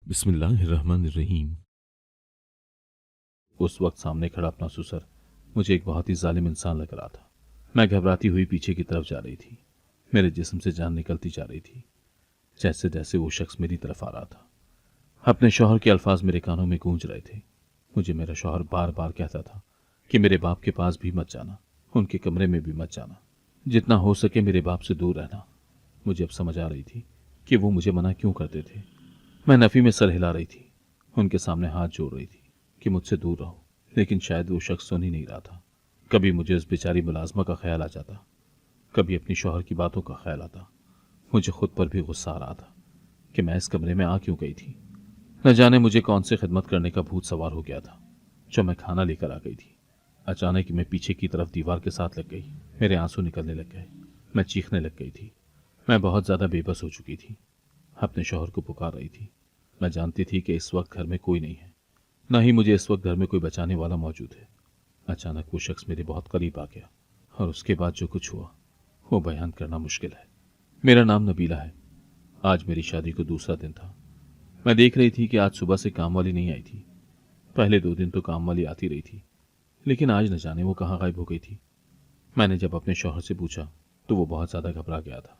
बिस्मिल्लाहिर्रहमानिर्रहीम। उस वक्त सामने खड़ा अपना ससुर मुझे एक बहुत ही जालिम इंसान लग रहा था। मैं घबराती हुई पीछे की तरफ जा रही थी। मेरे जिस्म से जान निकलती जा रही थी। जैसे जैसे वो शख्स मेरी तरफ आ रहा था, अपने शौहर के अल्फाज मेरे कानों में गूंज रहे थे। मुझे मेरा शौहर बार बार कहता था कि मेरे बाप के पास भी मत जाना, उनके कमरे में भी मत जाना, जितना हो सके मेरे बाप से दूर रहना। मुझे अब समझ आ रही थी कि वो मुझे मना क्यों करते थे। मैं नफ़ी में सर हिला रही थी, उनके सामने हाथ जोड़ रही थी कि मुझसे दूर रहो, लेकिन शायद वो शख्स सुन ही नहीं रहा था। कभी मुझे उस बेचारी मुलाजमा का ख्याल आ जाता, कभी अपनी शौहर की बातों का ख्याल आता। मुझे खुद पर भी गुस्सा आ रहा था कि मैं इस कमरे में आ क्यों गई थी। न जाने मुझे कौन से खिदमत करने का भूत सवार हो गया था जब मैं खाना लेकर आ गई थी। अचानक मैं पीछे की तरफ दीवार के साथ लग गई। मेरे आंसू निकलने लग गए। मैं चीखने लग गई थी। मैं बहुत ज़्यादा बेबस हो चुकी थी। अपने शौहर को पुकार रही थी। मैं जानती थी कि इस वक्त घर में कोई नहीं है, न ही मुझे इस वक्त घर में कोई बचाने वाला मौजूद है। अचानक वो शख्स मेरे बहुत करीब आ गया और उसके बाद जो कुछ हुआ वो बयान करना मुश्किल है। मेरा नाम नबीला है। आज मेरी शादी को दूसरा दिन था। मैं देख रही थी कि आज सुबह से काम वाली नहीं आई थी। पहले 2 दिन तो काम वाली आती रही थी, लेकिन आज न जाने वो कहाँ गायब हो गई थी। मैंने जब अपने शौहर से पूछा तो वो बहुत ज़्यादा घबरा गया था।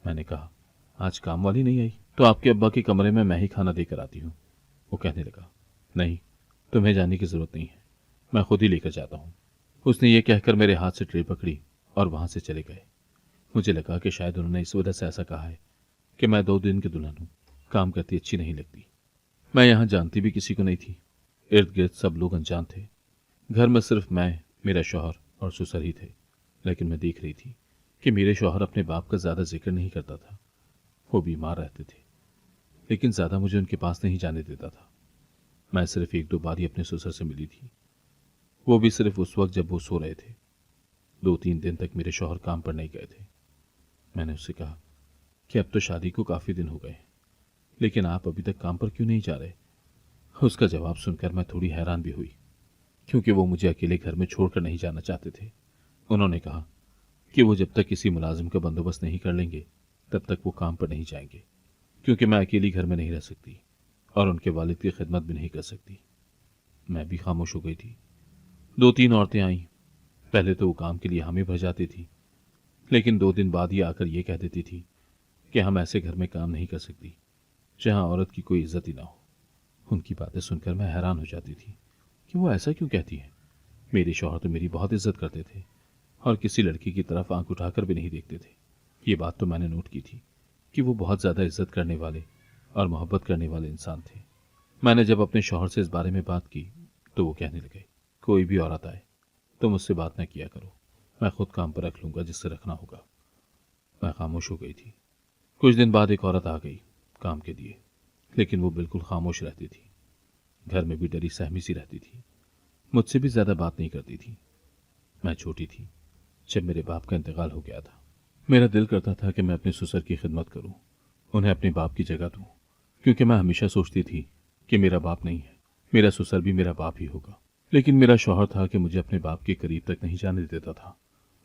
मैंने कहा, आज काम वाली नहीं आई तो आपके अब्बा के कमरे में मैं ही खाना देकर आती हूँ। वो कहने लगा, नहीं, तुम्हें जाने की जरूरत नहीं है, मैं खुद ही लेकर जाता हूँ। उसने ये कहकर मेरे हाथ से ट्रे पकड़ी और वहां से चले गए। मुझे लगा कि शायद उन्होंने इस वजह से ऐसा कहा है कि मैं 2 दिन की दुल्हन हूँ, काम करती अच्छी नहीं लगती। मैं यहाँ जानती भी किसी को नहीं थी। इर्द गिर्द सब लोग अनजान थे। घर में सिर्फ मैं, मेरा शौहर और ससुर ही थे। लेकिन मैं देख रही थी कि मेरे शौहर अपने बाप का ज्यादा जिक्र नहीं करता था। वो बीमार रहते थे, लेकिन ज्यादा मुझे उनके पास नहीं जाने देता था। मैं सिर्फ 1-2 बार ही अपने ससुर से मिली थी, वो भी सिर्फ उस वक्त जब वो सो रहे थे। 2-3 दिन तक मेरे शौहर काम पर नहीं गए थे। मैंने उससे कहा कि अब तो शादी को काफी दिन हो गए, लेकिन आप अभी तक काम पर क्यों नहीं जा रहे। उसका जवाब सुनकर मैं थोड़ी हैरान भी हुई, क्योंकि वो मुझे अकेले घर में छोड़कर नहीं जाना चाहते थे। उन्होंने कहा कि वो जब तक किसी मुलाजिम का बंदोबस्त नहीं कर लेंगे तब तक वो काम पर नहीं जाएंगे, क्योंकि मैं अकेली घर में नहीं रह सकती और उनके वालिद की खिदमत भी नहीं कर सकती। मैं भी खामोश हो गई थी। 2-3 औरतें आईं। पहले तो वो काम के लिए हामी भर जाती थी, लेकिन 2 दिन बाद ही आकर ये कह देती थी कि हम ऐसे घर में काम नहीं कर सकती जहां औरत की कोई इज्जत ही ना हो। उनकी बातें सुनकर मैं हैरान हो जाती थी कि वो ऐसा क्यों कहती है। मेरे शौहर तो मेरी बहुत इज्जत करते थे और किसी लड़की की तरफ आंख उठाकर भी नहीं देखते थे। ये बात तो मैंने नोट की थी कि वो बहुत ज़्यादा इज्जत करने वाले और मोहब्बत करने वाले इंसान थे। मैंने जब अपने शौहर से इस बारे में बात की तो वो कहने लगे, कोई भी औरत आए तो मुझसे बात न किया करो, मैं खुद काम पर रख लूंगा जिससे रखना होगा। मैं खामोश हो गई थी। कुछ दिन बाद एक औरत आ गई काम के लिए, लेकिन वो बिल्कुल खामोश रहती थी। घर में भी डरी सहमी सी रहती थी। मुझसे भी ज्यादा बात नहीं करती थी। मैं छोटी थी जब मेरे बाप का इंतकाल हो गया था। मेरा दिल करता था कि मैं अपने ससुर की खिदमत करूं, उन्हें अपने बाप की जगह दूं, क्योंकि मैं हमेशा सोचती थी कि मेरा बाप नहीं है, मेरा ससुर भी मेरा बाप ही होगा। लेकिन मेरा शौहर था कि मुझे अपने बाप के करीब तक नहीं जाने देता था।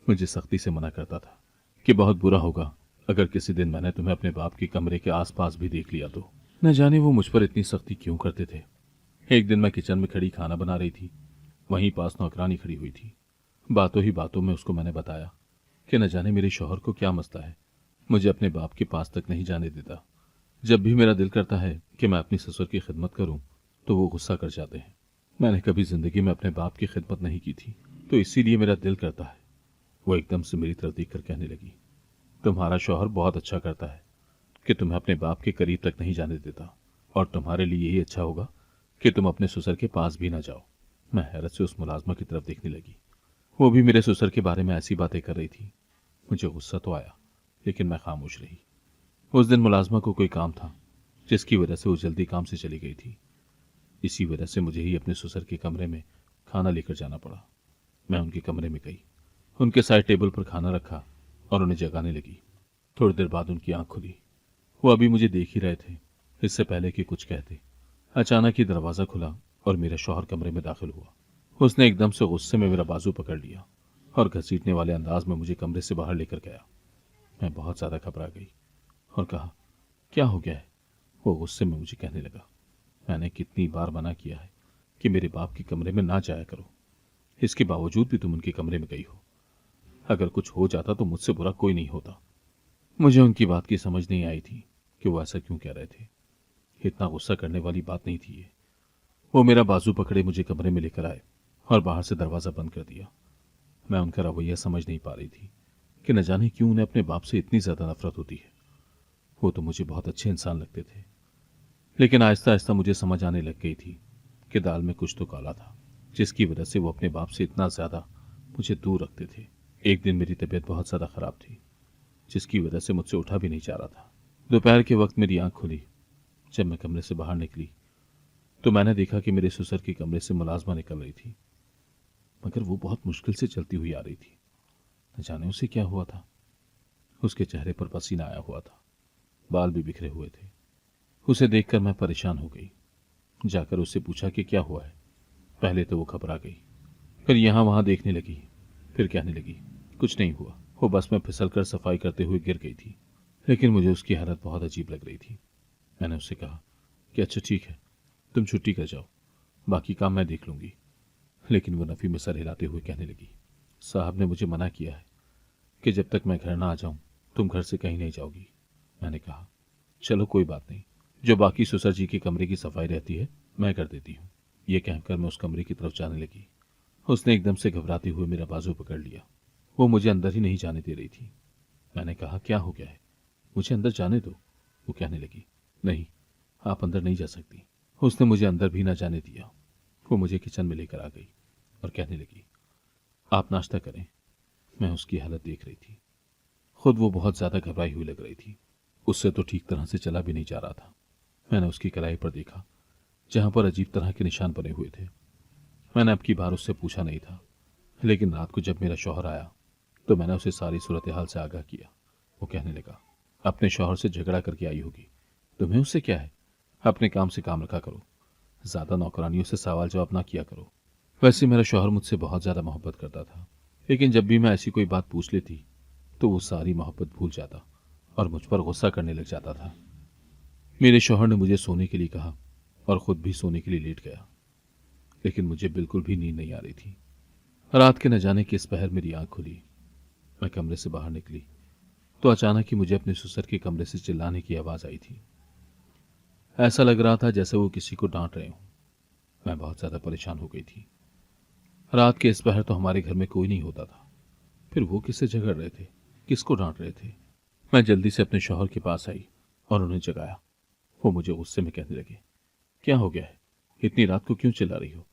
मुझे सख्ती से मना करता था कि बहुत बुरा होगा अगर किसी दिन मैंने तुम्हें अपने बाप के कमरे के आसपास भी देख लिया तो। न जाने वो मुझ पर इतनी सख्ती क्यों करते थे। एक दिन मैं किचन में खड़ी खाना बना रही थी। वहीं पास नौकरानी खड़ी हुई थी। बातों ही बातों में उसको मैंने बताया कि न जाने मेरे शौहर को क्या मसला है, मुझे अपने बाप के पास तक नहीं जाने देता। जब भी मेरा दिल करता है कि मैं अपनी ससुर की खिदमत करूं तो वो गुस्सा कर जाते हैं। मैंने कभी जिंदगी में अपने बाप की खिदमत नहीं की थी, तो इसीलिए मेरा दिल करता है। वो एकदम से मेरी तरफ देखकर कहने लगी, तुम्हारा शौहर बहुत अच्छा करता है कि तुम्हें अपने बाप के करीब तक नहीं जाने देता, और तुम्हारे लिए यही अच्छा होगा कि तुम अपने ससुर के पास भी ना जाओ। मैं हैरत से उस मुलाजमा की तरफ देखने लगी। वो भी मेरे ससुर के बारे में ऐसी बातें कर रही थी। मुझे गुस्सा तो आया, लेकिन मैं खामोश रही। उस दिन मुलाजमा को कोई काम था जिसकी वजह से वो जल्दी काम से चली गई थी। इसी वजह से मुझे ही अपने ससुर के कमरे में खाना लेकर जाना पड़ा। मैं उनके कमरे में गई, उनके साइड टेबल पर खाना रखा और उन्हें जगाने लगी। थोड़ी देर बाद उनकी आंख खुली। वो अभी मुझे देख ही रहे थे, इससे पहले कि कुछ कहते। अचानक ही दरवाजा खुला और मेरा शौहर कमरे में दाखिल हुआ। उसने एकदम से गुस्से में मेरा बाजू पकड़ लिया और घसीटने वाले अंदाज में मुझे कमरे से बाहर लेकर गया। मैं बहुत ज्यादा घबरा गई और कहा, क्या हो गया है। वो गुस्से में मुझे कहने लगा, मैंने कितनी बार मना किया है कि मेरे बाप के कमरे में ना जाया करो, इसके बावजूद भी तुम उनके कमरे में गई हो। अगर कुछ हो जाता तो मुझसे बुरा कोई नहीं होता। मुझे उनकी बात की समझ नहीं आई थी कि वो ऐसा क्यों कह रहे थे। इतना गुस्सा करने वाली बात नहीं थी ये। वो मेरा बाजू पकड़े मुझे कमरे में लेकर आए और बाहर से दरवाज़ा बंद कर दिया। मैं उनका रवैया समझ नहीं पा रही थी कि न जाने क्यों उन्हें अपने बाप से इतनी ज़्यादा नफरत होती है। वो तो मुझे बहुत अच्छे इंसान लगते थे, लेकिन आहिस्ता आहिस्ता मुझे समझ आने लग गई थी कि दाल में कुछ तो काला था, जिसकी वजह से वो अपने बाप से इतना ज़्यादा मुझे दूर रखते थे। एक दिन मेरी तबीयत बहुत ज़्यादा ख़राब थी, जिसकी वजह से मुझसे उठा भी नहीं जा रहा था। दोपहर के वक्त मेरी आंख खुली। जब मैं कमरे से बाहर निकली तो मैंने देखा कि मेरे ससुर के कमरे से मुलाजमा निकल रही थी, मगर वो बहुत मुश्किल से चलती हुई आ रही थी। न जाने उसे क्या हुआ था। उसके चेहरे पर पसीना आया हुआ था, बाल भी बिखरे हुए थे। उसे देखकर मैं परेशान हो गई। जाकर उससे पूछा कि क्या हुआ है। पहले तो वो घबरा गई, फिर यहाँ वहाँ देखने लगी, फिर कहने लगी कुछ नहीं हुआ, वो बस में फिसल कर सफाई करते हुए गिर गई थी। लेकिन मुझे उसकी हालत बहुत अजीब लग रही थी। मैंने उससे कहा कि अच्छा ठीक है, तुम छुट्टी कर जाओ, बाकी काम मैं देख लूंगी। लेकिन वो नफ़ी में सर हिलाते हुए कहने लगी, साहब ने मुझे मना किया है कि जब तक मैं घर ना आ जाऊं तुम घर से कहीं नहीं जाओगी। मैंने कहा चलो कोई बात नहीं, जो बाकी ससुर जी के कमरे की सफाई रहती है मैं कर देती हूँ। ये कहकर मैं उस कमरे की तरफ जाने लगी। उसने एकदम से घबराते हुए मेरा बाजू पकड़ लिया। वो मुझे अंदर ही नहीं जाने दे रही थी। मैंने कहा क्या हो गया है, मुझे अंदर जाने दो। वो कहने लगी नहीं, आप अंदर नहीं जा सकती। उसने मुझे अंदर भी ना जाने दिया। वो मुझे किचन में लेकर आ गई और कहने लगी आप नाश्ता करें। मैं उसकी हालत देख रही थी। खुद वो बहुत ज्यादा घबराई हुई लग रही थी। उससे तो ठीक तरह से चला भी नहीं जा रहा था। मैंने उसकी कलाई पर देखा, जहां पर अजीब तरह के निशान बने हुए थे। मैंने अब की बार उससे पूछा नहीं था, लेकिन रात को जब मेरा शौहर आया तो मैंने उसे सारी सूरत हाल से आगाह किया। वो कहने लगा अपने शौहर से झगड़ा करके आई होगी, तुम्हें उससे क्या है, अपने काम से काम रखा करो, ज्यादा नौकरानियों से सवाल जवाब ना किया करो। वैसे मेरा शौहर मुझसे बहुत ज्यादा मोहब्बत करता था, लेकिन जब भी मैं ऐसी कोई बात पूछ लेती तो वो सारी मोहब्बत भूल जाता और मुझ पर गुस्सा करने लग जाता था। मेरे शौहर ने मुझे सोने के लिए कहा और खुद भी सोने के लिए लेट गया, लेकिन मुझे बिल्कुल भी नींद नहीं आ रही थी। रात के न जाने किस पहर मेरी आंख खुली। मैं कमरे से बाहर निकली तो अचानक ही मुझे अपने ससुर के कमरे से चिल्लाने की आवाज आई थी। ऐसा लग रहा था जैसे वो किसी को डांट रहे हों। मैं बहुत ज्यादा परेशान हो गई थी। रात के इस पहर तो हमारे घर में कोई नहीं होता था, फिर वो किससे झगड़ रहे थे, किसको डांट रहे थे। मैं जल्दी से अपने शौहर के पास आई और उन्हें जगाया। वो मुझे गुस्से में कहने लगे क्या हो गया है, इतनी रात को क्यों चिल्ला रही हो।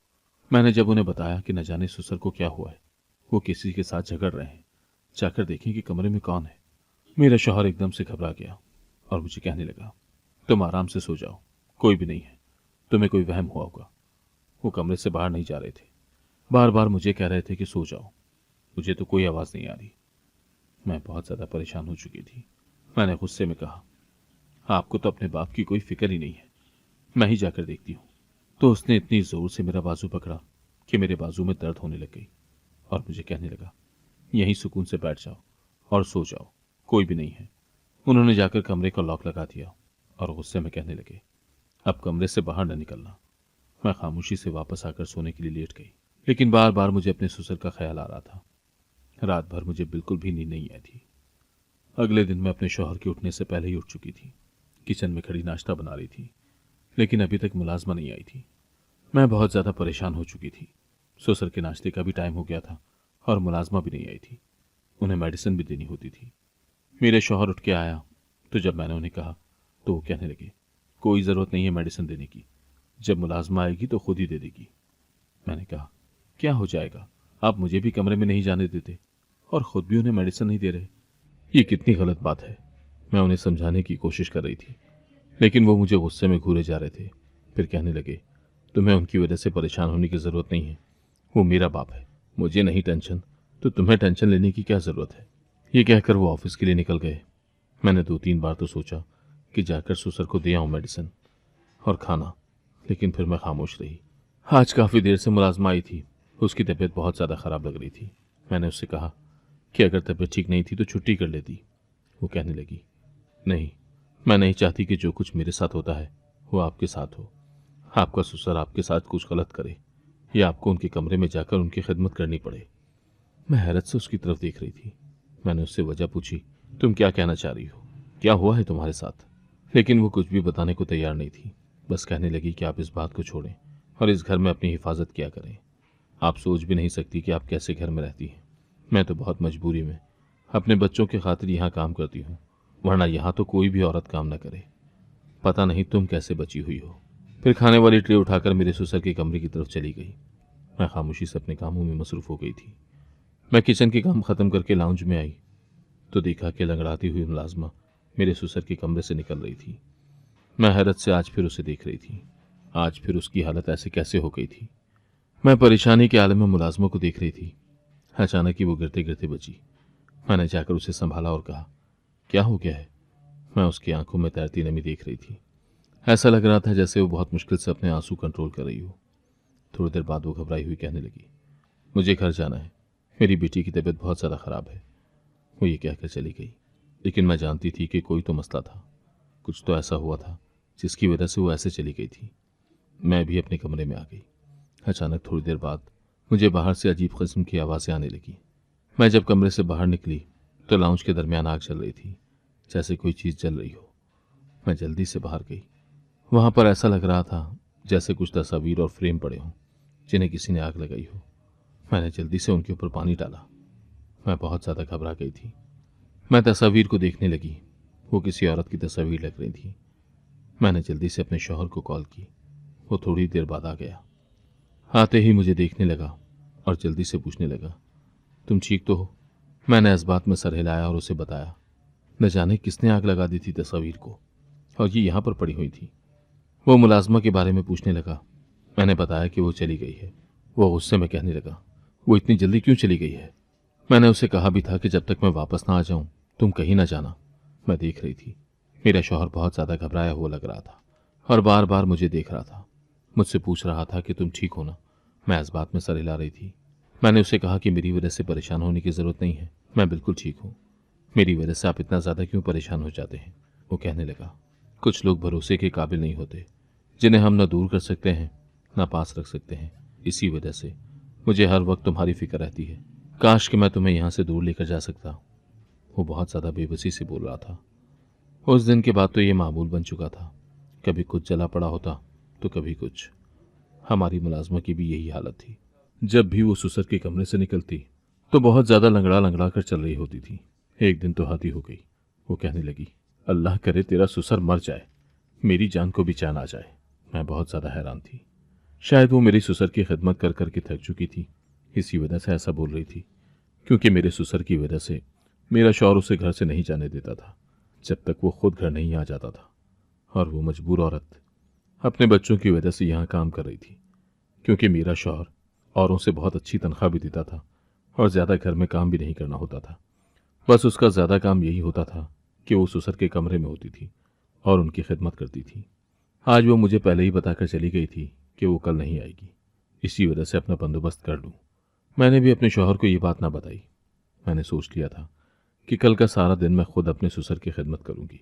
मैंने जब उन्हें बताया कि न जाने ससुर को क्या हुआ है, वो किसी के साथ झगड़ रहे हैं, जाकर देखें कि कमरे में कौन है। मेरा शौहर एकदम से घबरा गया और मुझे कहने लगा तुम आराम से सो जाओ, कोई भी नहीं है, तुम्हें कोई वहम हुआ होगा। वो कमरे से बाहर नहीं जा रहे थे, बार बार मुझे कह रहे थे कि सो जाओ। मुझे तो कोई आवाज नहीं आ रही। मैं बहुत ज्यादा परेशान हो चुकी थी। मैंने गुस्से में कहा आपको तो अपने बाप की कोई फिक्र ही नहीं है, मैं ही जाकर देखती हूँ। तो उसने इतनी जोर से मेरा बाजू पकड़ा कि मेरे बाजू में दर्द होने लग गई और मुझे कहने लगा यहीं सुकून से बैठ जाओ और सो जाओ, कोई भी नहीं है। उन्होंने जाकर कमरे का लॉक लगा दिया और गुस्से में कहने लगे अब कमरे से बाहर न निकलना। मैं खामोशी से वापस आकर सोने के लिए लेट गई, लेकिन बार बार मुझे अपने ससुर का ख्याल आ रहा था। रात भर मुझे बिल्कुल भी नींद नहीं आई थी। अगले दिन मैं अपने शौहर के उठने से पहले ही उठ चुकी थी। किचन में खड़ी नाश्ता बना रही थी, लेकिन अभी तक मुलाजमा नहीं आई थी। मैं बहुत ज्यादा परेशान हो चुकी थी। ससुर के नाश्ते का भी टाइम हो गया था और मुलाजमा भी नहीं आई थी। उन्हें मेडिसिन भी देनी होती थी। मेरे शौहर उठ के आया तो जब मैंने उन्हें कहा तो वो कहने लगे कोई ज़रूरत नहीं है मेडिसिन देने की, जब मुलाजमा आएगी तो खुद ही दे देगी। मैंने कहा क्या हो जाएगा, आप मुझे भी कमरे में नहीं जाने देते और खुद भी उन्हें मेडिसिन नहीं दे रहे, ये कितनी गलत बात है। मैं उन्हें समझाने की कोशिश कर रही थी, लेकिन वो मुझे गुस्से में घूरे जा रहे थे। फिर कहने लगे तुम्हें उनकी वजह से परेशान होने की ज़रूरत नहीं है, वो मेरा बाप है, मुझे नहीं टेंशन तो तुम्हें टेंशन लेने की क्या ज़रूरत है। ये कहकर वो ऑफिस के लिए निकल गए। मैंने 2-3 बार तो सोचा कि जाकर ससुर को दे आऊं मेडिसिन और खाना, लेकिन फिर मैं खामोश रही। आज काफ़ी देर से मुलाजमा आई थी, उसकी तबीयत बहुत ज़्यादा ख़राब लग रही थी। मैंने उससे कहा कि अगर तबीयत ठीक नहीं थी तो छुट्टी कर लेती। वो कहने लगी नहीं, मैं नहीं चाहती कि जो कुछ मेरे साथ होता है वो आपके साथ हो। आपका ससुर आपके साथ कुछ गलत करे या आपको उनके कमरे में जाकर उनकी खिदमत करनी पड़े। मैं हैरत से उसकी तरफ देख रही थी। मैंने उससे वजह पूछी, तुम क्या कहना चाह रही हो, क्या हुआ है तुम्हारे साथ? लेकिन वो कुछ भी बताने को तैयार नहीं थी। बस कहने लगी कि आप इस बात को छोड़ें और इस घर में अपनी हिफाजत किया करें। आप सोच भी नहीं सकती कि आप कैसे घर में रहती हैं। मैं तो बहुत मजबूरी में अपने बच्चों की खातिर यहाँ काम करती हूँ, वरना यहाँ तो कोई भी औरत काम न करे। पता नहीं तुम कैसे बची हुई हो। फिर खाने वाली ट्रे उठाकर मेरे ससुर के कमरे की तरफ चली गई। मैं खामोशी से अपने कामों में मसरूफ हो गई थी। मैं किचन के काम खत्म करके लाउंज में आई तो देखा कि लंगड़ाती हुई मुलाजमा मेरे ससुर के कमरे से निकल रही थी। मैं हैरत से आज फिर उसे देख रही थी। आज फिर उसकी हालत ऐसे कैसे हो गई थी? मैं परेशानी के आलम में मुलाजमों को देख रही थी। अचानक ही वो गिरते गिरते बची। मैंने जाकर उसे संभाला और कहा, क्या हो गया है? मैं उसकी आंखों में तैरती नमी देख रही थी। ऐसा लग रहा था जैसे वो बहुत मुश्किल से अपने आंसू कंट्रोल कर रही हो। थोड़ी देर बाद वो घबराई हुई कहने लगी, मुझे घर जाना है, मेरी बेटी की तबीयत बहुत ज़्यादा ख़राब है। वो ये कहकर चली गई, लेकिन मैं जानती थी कि कोई तो मसला था। कुछ तो ऐसा हुआ था जिसकी वजह से वो ऐसे चली गई थी। मैं भी अपने कमरे में आ गई। अचानक थोड़ी देर बाद मुझे बाहर से अजीब किस्म की आवाज़ें आने लगी। मैं जब कमरे से बाहर निकली तो लाउंज के दरमियान आग जल रही थी, जैसे कोई चीज़ जल रही हो। मैं जल्दी से बाहर गई। वहाँ पर ऐसा लग रहा था जैसे कुछ तस्वीर और फ्रेम पड़े हों जिन्हें किसी ने आग लगाई हो। मैंने जल्दी से उनके ऊपर पानी डाला। मैं बहुत ज़्यादा घबरा गई थी। मैं तस्वीर को देखने लगी। वो किसी औरत की तस्वीर लग रही थी। मैंने जल्दी से अपने शौहर को कॉल की। वो थोड़ी देर बाद आ गया। आते ही मुझे देखने लगा और जल्दी से पूछने लगा, तुम ठीक तो हो? मैंने इस बात में सर हिलाया और उसे बताया, न जाने किसने आग लगा दी थी तस्वीर को और ये यहाँ पर पड़ी हुई थी। वो मुलाजमा के बारे में पूछने लगा। मैंने बताया कि वो चली गई है। वो गुस्से में कहने लगा, वो इतनी जल्दी क्यों चली गई है? मैंने उसे कहा भी था कि जब तक मैं वापस ना आ जाऊं तुम कहीं ना जाना। मैं देख रही थी मेरा शौहर बहुत ज़्यादा घबराया हुआ लग रहा था और बार बार मुझे देख रहा था। मुझसे पूछ रहा था कि तुम ठीक हो ना? मैं इस बात में सर हिला रही थी। मैंने उसे कहा कि मेरी वजह से परेशान होने की ज़रूरत नहीं है, मैं बिल्कुल ठीक हूँ। मेरी वजह से आप इतना ज़्यादा क्यों परेशान हो जाते हैं? वो कहने लगा, कुछ लोग भरोसे के काबिल नहीं होते, जिन्हें हम न दूर कर सकते हैं न पास रख सकते हैं। इसी वजह से मुझे हर वक्त तुम्हारी फिक्र रहती है। काश कि मैं तुम्हें यहाँ से दूर लेकर जा सकता। वो बहुत ज़्यादा बेबसी से बोल रहा था। उस दिन के बाद तो ये मामूल बन चुका था। कभी कुछ जला पड़ा होता तो कभी कुछ। हमारी मुलाजमा की भी यही हालत थी। जब भी वो ससुर के कमरे से निकलती तो बहुत ज़्यादा लंगड़ा लंगड़ा कर चल रही होती थी। एक दिन तो हाथी हो गई। वो कहने लगी, अल्लाह करे तेरा ससुर मर जाए, मेरी जान को भी चैन आ जाए। मैं बहुत ज़्यादा हैरान थी। शायद वो मेरी ससुर की खिदमत कर करके थक चुकी थी, इसी वजह से ऐसा बोल रही थी। क्योंकि मेरे ससुर की वजह से मेरा शौहर उसे घर से नहीं जाने देता था जब तक वो खुद घर नहीं आ जाता था। और वो मजबूर औरत अपने बच्चों की वजह से यहाँ काम कर रही थी। क्योंकि मेरा शौहर औरों से बहुत अच्छी तनख्वाह भी देता था और ज़्यादा घर में काम भी नहीं करना होता था। बस उसका ज़्यादा काम यही होता था कि वो ससुर के कमरे में होती थी और उनकी खिदमत करती थी। आज वो मुझे पहले ही बताकर चली गई थी कि वो कल नहीं आएगी, इसी वजह से अपना बंदोबस्त कर लूँ। मैंने भी अपने शौहर को ये बात ना बताई। मैंने सोच लिया था कि कल का सारा दिन मैं खुद अपने ससुर की खिदमत करूँगी।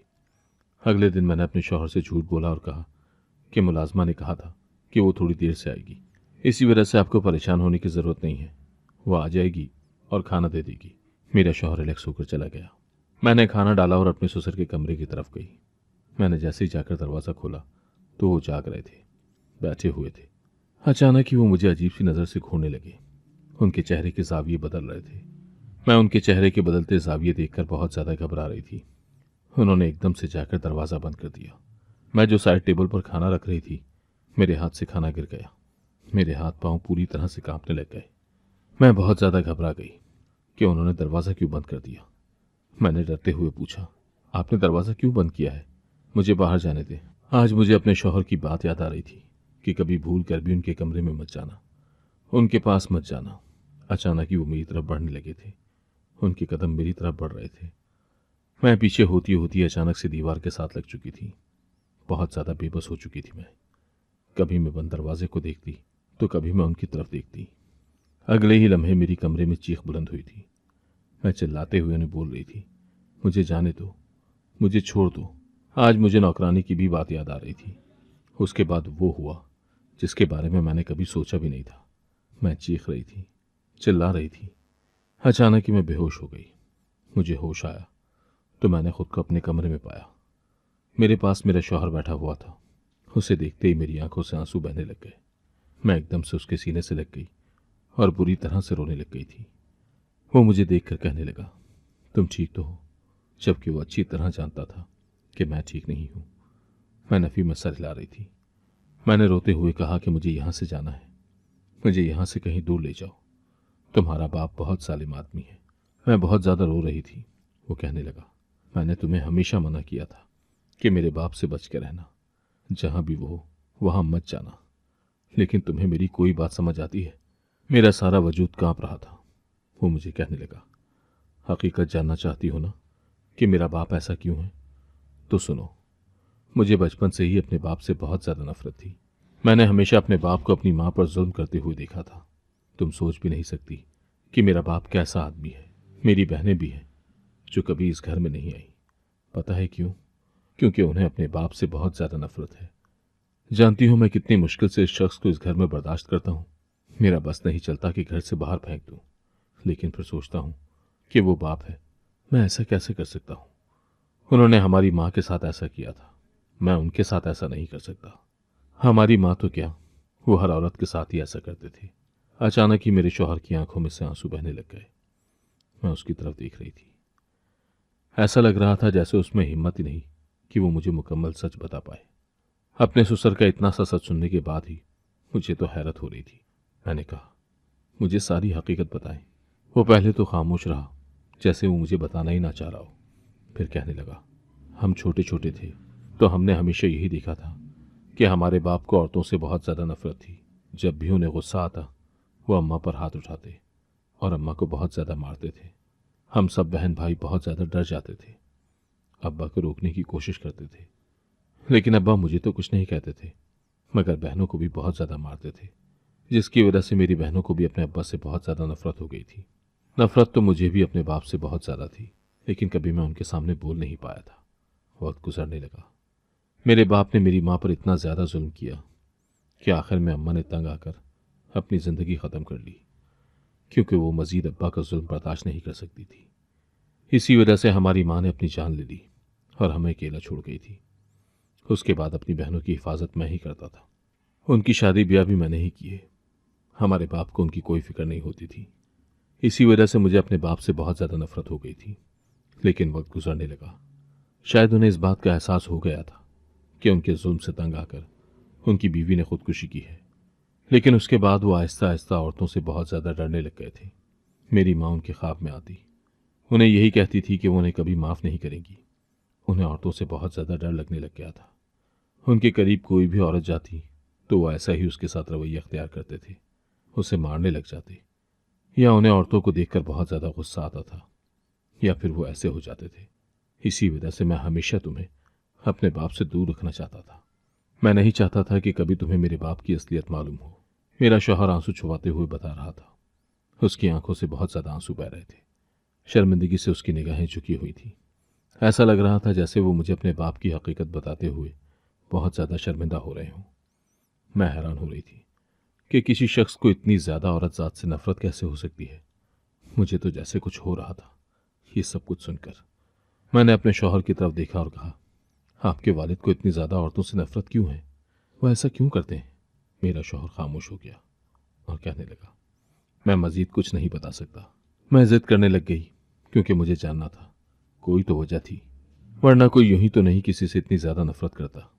अगले दिन मैंने अपने शौहर से झूठ बोला और कहा कि मुलाजमा ने कहा था कि वो थोड़ी देर से आएगी, इसी वजह से आपको परेशान होने की ज़रूरत नहीं है। वो आ जाएगी और खाना दे देगी। मेरा शौहर रिलैक्स होकर चला गया। मैंने खाना डाला और अपने ससुर के कमरे की तरफ गई। मैंने जैसे ही जाकर दरवाज़ा खोला तो वो जाग रहे थे, बैठे हुए थे। अचानक ही वो मुझे अजीब सी नज़र से घूरने लगे। उनके चेहरे के जाविये बदल रहे थे। मैं उनके चेहरे के बदलते जाविये देखकर बहुत ज़्यादा घबरा रही थी। उन्होंने एकदम से जाकर दरवाज़ा बंद कर दिया। मैं जो साइड टेबल पर खाना रख रही थी, मेरे हाथ से खाना गिर गया। मेरे हाथ पांव पूरी तरह से कांपने लग गए। मैं बहुत ज़्यादा घबरा गई कि उन्होंने दरवाज़ा क्यों बंद कर दिया। मैंने डरते हुए पूछा, आपने दरवाज़ा क्यों बंद किया है? मुझे बाहर जाने दे। आज मुझे अपने शौहर की बात याद आ रही थी कि कभी भूल कर भी उनके कमरे में मत जाना, उनके पास मत जाना। अचानक ही वो मेरी तरफ बढ़ने लगे थे। उनके कदम मेरी तरफ बढ़ रहे थे। मैं पीछे होती होती अचानक से दीवार के साथ लग चुकी थी। बहुत ज़्यादा बेबस हो चुकी थी मैं। कभी मैं बंद दरवाजे को देखती तो कभी मैं उनकी तरफ देखती। अगले ही लम्हे मेरी कमरे में चीख बुलंद हुई थी। मैं चिल्लाते हुए उन्हें बोल रही थी, मुझे जाने दो, मुझे छोड़ दो। आज मुझे नौकरानी की भी बात याद आ रही थी। उसके बाद वो हुआ जिसके बारे में मैंने कभी सोचा भी नहीं था। मैं चीख रही थी, चिल्ला रही थी। अचानक ही मैं बेहोश हो गई। मुझे होश आया तो मैंने खुद को अपने कमरे में पाया। मेरे पास मेरा शौहर बैठा हुआ था। उसे देखते ही मेरी आंखों से आंसू बहने लग गए। मैं एकदम से उसके सीने से लग गई और बुरी तरह से रोने लग गई थी। वो मुझे देखकर कहने लगा, तुम ठीक तो हो? जबकि वो अच्छी तरह जानता था कि मैं ठीक नहीं हूं। मैं नफी में सर हिला रही थी। मैंने रोते हुए कहा कि मुझे यहां से जाना है, मुझे यहां से कहीं दूर ले जाओ। तुम्हारा बाप बहुत जालिम आदमी है। मैं बहुत ज्यादा रो रही थी। वो कहने लगा, मैंने तुम्हें हमेशा मना किया था कि मेरे बाप से बच के रहना, जहां भी वो हो वहां मत जाना। लेकिन तुम्हें मेरी कोई बात समझ आती है? मेरा सारा वजूद कांप रहा था। वो मुझे कहने लगा, हकीकत जानना चाहती हो ना कि मेरा बाप ऐसा क्यों है? तो सुनो, मुझे बचपन से ही अपने बाप से बहुत ज्यादा नफरत थी। मैंने हमेशा अपने बाप को अपनी मां पर जुल्म करते हुए देखा था। तुम सोच भी नहीं सकती कि मेरा बाप कैसा आदमी है। मेरी बहनें भी हैं जो कभी इस घर में नहीं आई। पता है क्यों? क्योंकि उन्हें अपने बाप से बहुत ज्यादा नफरत है। जानती हूं मैं कितनी मुश्किल से इस शख्स को इस घर में बर्दाश्त करता हूं। मेरा बस नहीं चलता कि घर से बाहर फेंक दूं, लेकिन फिर सोचता हूं कि वो बाप है, मैं ऐसा कैसे कर सकता हूं? उन्होंने हमारी मां के साथ ऐसा किया था, मैं उनके साथ ऐसा नहीं कर सकता। हमारी मां तो क्या, वो हर औरत के साथ ही ऐसा करते थे। अचानक ही मेरे शौहर की आंखों में से आंसू बहने लग गए। मैं उसकी तरफ देख रही थी। ऐसा लग रहा था जैसे उसमें हिम्मत ही नहीं कि वो मुझे मुकम्मल सच बता पाए। अपने ससुर का इतना सा सच सुनने के बाद ही मुझे तो हैरत हो रही थी। मैंने कहा, मुझे सारी हकीकत बताएं। वो पहले तो खामोश रहा, जैसे वो मुझे बताना ही ना चाह रहा हो। फिर कहने लगा, हम छोटे छोटे थे तो हमने हमेशा यही देखा था कि हमारे बाप को औरतों से बहुत ज़्यादा नफरत थी। जब भी उन्हें गुस्सा आता वो अम्मा पर हाथ उठाते और अम्मा को बहुत ज़्यादा मारते थे। हम सब बहन भाई बहुत ज़्यादा डर जाते थे। अब्बा को रोकने की कोशिश करते थे, लेकिन अब्बा मुझे तो कुछ नहीं कहते थे, मगर बहनों को भी बहुत ज़्यादा मारते थे, जिसकी वजह से मेरी बहनों को भी अपने अब्बा से बहुत ज़्यादा नफरत हो गई थी। नफरत तो मुझे भी अपने बाप से बहुत ज़्यादा थी, लेकिन कभी मैं उनके सामने बोल नहीं पाया था। वक्त गुजरने लगा। मेरे बाप ने मेरी माँ पर इतना ज़्यादा जुल्म किया कि आखिर में अम्मा ने तंग आकर अपनी ज़िंदगी ख़त्म कर ली, क्योंकि वो मज़ीद अब्बा का जुल्म बर्दाश्त नहीं कर सकती थी। इसी वजह से हमारी माँ ने अपनी जान ले ली और हमें अकेला छोड़ गई थी। उसके बाद अपनी बहनों की हिफाजत मैं ही करता था। उनकी शादी ब्याह भी मैंने ही किए। हमारे बाप को उनकी कोई फिक्र नहीं होती थी। इसी वजह से मुझे अपने बाप से बहुत ज़्यादा नफरत हो गई थी। लेकिन वक्त गुजरने लगा। शायद उन्हें इस बात का एहसास हो गया था कि उनके जुल्म से तंग आकर उनकी बीवी ने खुदकुशी की है। लेकिन उसके बाद वो आहिस्ता आहिस्ता औरतों से बहुत ज़्यादा डरने लग गए थे। मेरी माँ उनके ख्वाब में आती, उन्हें यही कहती थी कि वो उन्हें कभी माफ़ नहीं करेंगी। उन्हें औरतों से बहुत ज़्यादा डर लगने लग गया था। उनके करीब कोई भी औरत जाती तो वो ऐसा ही उसके साथ रवैया अख्तियार करते थे, उसे मारने लग जाते, या उन्हें औरतों को देखकर बहुत ज़्यादा गुस्सा आता था, या फिर वो ऐसे हो जाते थे। इसी वजह से मैं हमेशा तुम्हें अपने बाप से दूर रखना चाहता था। मैं नहीं चाहता था कि कभी तुम्हें मेरे बाप की असलियत मालूम हो। मेरा शौहर आंसू छुपाते हुए बता रहा था। उसकी आंखों से बहुत ज्यादा आंसू बह रहे थे। शर्मिंदगी से उसकी निगाहें झुकी हुई थी। ऐसा लग रहा था जैसे वो मुझे अपने बाप की हकीकत बताते हुए बहुत ज्यादा शर्मिंदा हो रहे हों। मैं हैरान हो रही थी कि किसी शख्स को इतनी ज्यादा औरत जात से नफरत कैसे हो सकती है। मुझे तो जैसे कुछ हो रहा था। ये सब कुछ सुनकर मैंने अपने शौहर की तरफ देखा और कहा, आपके वालिद को इतनी ज्यादा औरतों से नफरत क्यों है? वो ऐसा क्यों करते हैं? मेरा शौहर खामोश हो गया और कहने लगा, मैं मजीद कुछ नहीं बता सकता। मैं जिद करने लग गई क्योंकि मुझे जानना था, कोई तो वजह थी, वरना कोई यूं ही तो नहीं किसी से इतनी ज्यादा नफरत करता।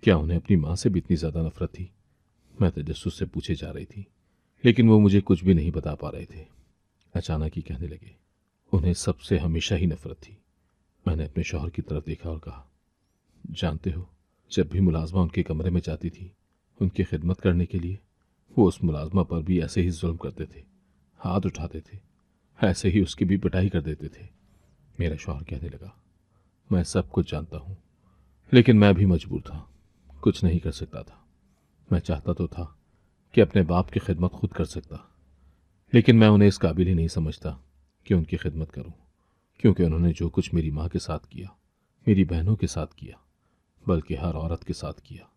क्या उन्हें अपनी मां से भी इतनी ज्यादा नफरत थी? मैं तजस्सुस से पूछे जा रही थी, लेकिन वो मुझे कुछ भी नहीं बता पा रहे थे। अचानक ही कहने लगे, उन्हें सबसे हमेशा ही नफरत थी। मैंने अपने शौहर की तरफ देखा और कहा, जानते हो, जब भी मुलाजमा उनके कमरे में जाती थी उनकी खिदमत करने के लिए, वो उस मुलाजमा पर भी ऐसे ही जुल्म करते थे, हाथ उठाते थे, ऐसे ही उसकी भी पिटाई कर देते थे। मेरा शौहर कहने लगा, मैं सब कुछ जानता हूं, लेकिन मैं भी मजबूर था, कुछ नहीं कर सकता था। मैं चाहता तो था कि अपने बाप की खिदमत खुद कर सकता, लेकिन मैं उन्हें इस काबिल ही नहीं समझता कि उनकी खिदमत करूं, क्योंकि उन्होंने जो कुछ मेरी माँ के साथ किया, मेरी बहनों के साथ किया, बल्कि हर औरत के साथ किया,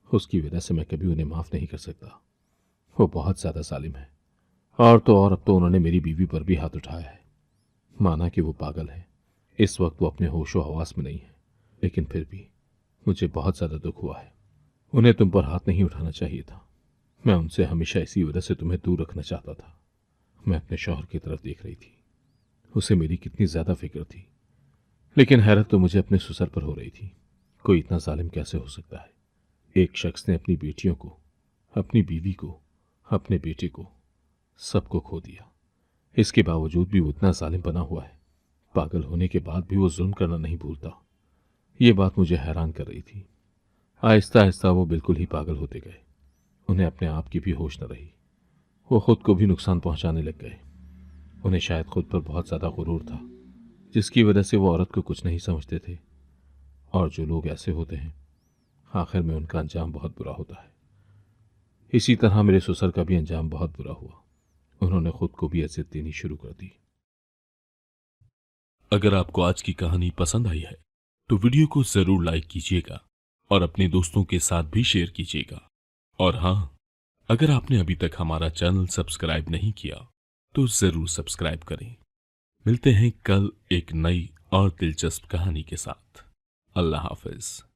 उसकी वजह से मैं कभी उन्हें माफ़ नहीं कर सकता। वो बहुत ज़्यादा जालिम है। और तो और अब तो उन्होंने मेरी बीवी पर भी हाथ उठाया है। माना कि वो पागल है, इस वक्त वो अपने होशो हवास में नहीं है, लेकिन फिर भी मुझे बहुत ज़्यादा दुख हुआ है। उन्हें तुम पर हाथ नहीं उठाना चाहिए था। मैं उनसे हमेशा इसी वजह से तुम्हें दूर रखना चाहता था। मैं अपने शौहर की तरफ देख रही थी, उसे मेरी कितनी ज़्यादा फिक्र थी, लेकिन हैरत तो मुझे अपने ससुर पर हो रही थी। कोई इतना जालिम कैसे हो सकता है? एक शख्स ने अपनी बेटियों को, अपनी बीवी को, अपने बेटे को, सबको खो दिया। इसके बावजूद भी वो इतना जालिम बना हुआ है। पागल होने के बाद भी वो जुल्म करना नहीं भूलता। ये बात मुझे हैरान कर रही थी। आहिस्ता आहिस्ता वो बिल्कुल ही पागल होते गए। उन्हें अपने आप की भी होश न रही। वो खुद को भी नुकसान पहुंचाने लग गए। उन्हें शायद खुद पर बहुत ज़्यादा गुरूर था, जिसकी वजह से वो औरत को कुछ नहीं समझते थे। और जो लोग ऐसे होते हैं, आखिर में उनका अंजाम बहुत बुरा होता है। इसी तरह मेरे ससुर का भी अंजाम बहुत बुरा हुआ। उन्होंने खुद को भी अजियत देनी शुरू कर दी। अगर आपको आज की कहानी पसंद आई है तो वीडियो को जरूर लाइक कीजिएगा और अपने दोस्तों के साथ भी शेयर कीजिएगा। और हाँ, अगर आपने अभी तक हमारा चैनल सब्सक्राइब नहीं किया तो जरूर सब्सक्राइब करें। मिलते हैं कल एक नई और दिलचस्प कहानी के साथ। अल्लाह हाफिज।